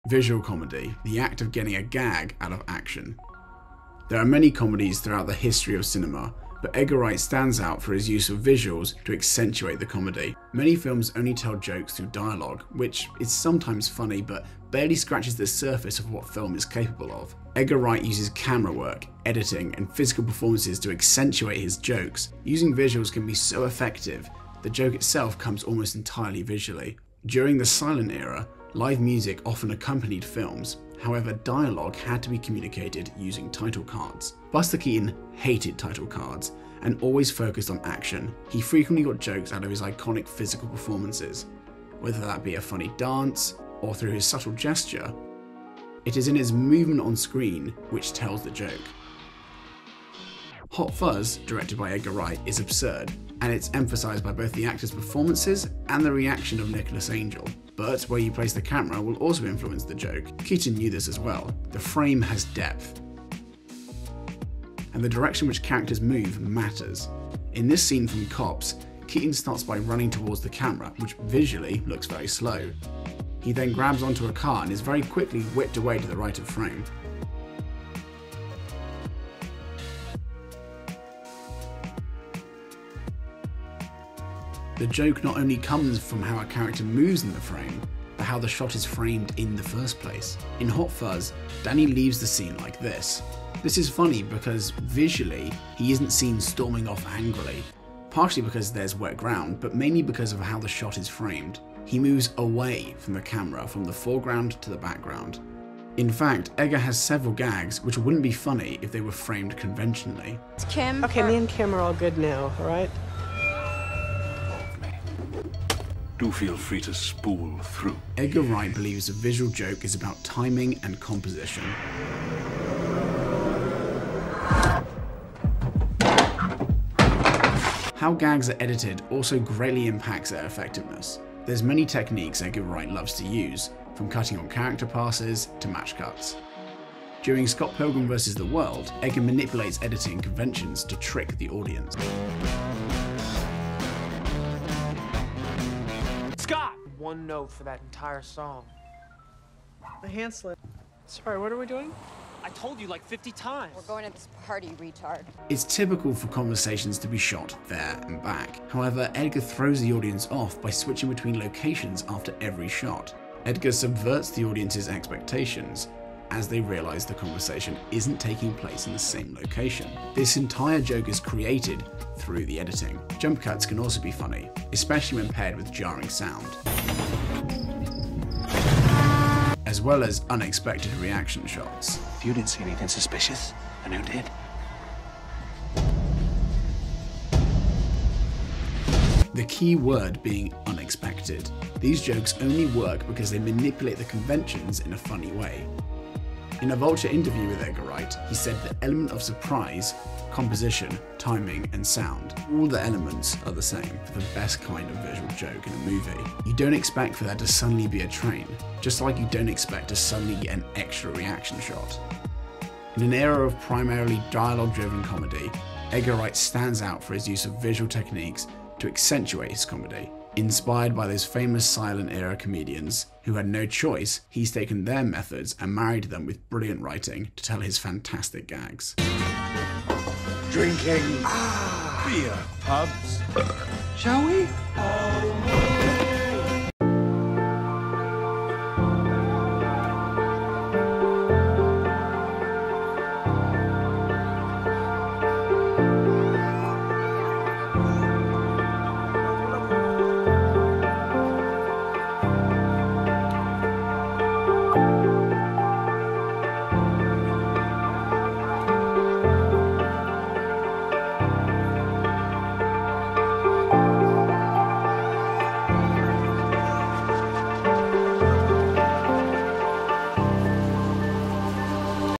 Visual comedy, the act of getting a gag out of action. There are many comedies throughout the history of cinema, but Edgar Wright stands out for his use of visuals to accentuate the comedy. Many films only tell jokes through dialogue, which is sometimes funny but barely scratches the surface of what film is capable of. Edgar Wright uses camera work, editing, and physical performances to accentuate his jokes. Using visuals can be so effective, the joke itself comes almost entirely visually. During the silent era, live music often accompanied films. However, dialogue had to be communicated using title cards. Buster Keaton hated title cards and always focused on action. He frequently got jokes out of his iconic physical performances, whether that be a funny dance or through his subtle gesture. It is in his movement on screen which tells the joke. Hot Fuzz, directed by Edgar Wright, is absurd, and it's emphasised by both the actors' performances and the reaction of Nicholas Angel. But where you place the camera will also influence the joke. Keaton knew this as well. The frame has depth, and the direction which characters move matters. In this scene from Cops, Keaton starts by running towards the camera, which visually looks very slow. He then grabs onto a car and is very quickly whipped away to the right of frame. The joke not only comes from how a character moves in the frame, but how the shot is framed in the first place. In Hot Fuzz, Danny leaves the scene like this. This is funny because visually, he isn't seen storming off angrily, partially because there's wet ground, but mainly because of how the shot is framed. He moves away from the camera from the foreground to the background. In fact, Edgar has several gags which wouldn't be funny if they were framed conventionally. It's Kim. Okay, me and Kim are all good now, alright? Do feel free to spool through. Edgar Wright believes a visual joke is about timing and composition. How gags are edited also greatly impacts their effectiveness. There's many techniques Edgar Wright loves to use, from cutting on character passes to match cuts. During Scott Pilgrim vs. the World, Edgar manipulates editing conventions to trick the audience. Scott! One note for that entire song. The hand slip. Sorry, what are we doing? I told you like 50 times. We're going to this party, retard. It's typical for conversations to be shot there and back. However, Edgar throws the audience off by switching between locations after every shot. Edgar subverts the audience's expectations as they realize the conversation isn't taking place in the same location. This entire joke is created through the editing. Jump cuts can also be funny, especially when paired with jarring sound, as well as unexpected reaction shots. If you didn't see anything suspicious, then who did? The key word being unexpected. These jokes only work because they manipulate the conventions in a funny way. In a Vulture interview with Edgar Wright, he said the element of surprise, composition, timing, and sound, all the elements are the same for the best kind of visual joke in a movie. You don't expect for there to suddenly be a train, just like you don't expect to suddenly get an extra reaction shot. In an era of primarily dialogue-driven comedy, Edgar Wright stands out for his use of visual techniques to accentuate his comedy. Inspired by those famous silent era comedians who had no choice, he's taken their methods and married them with brilliant writing to tell his fantastic gags. Drinking. Beer. Pubs. Shall we?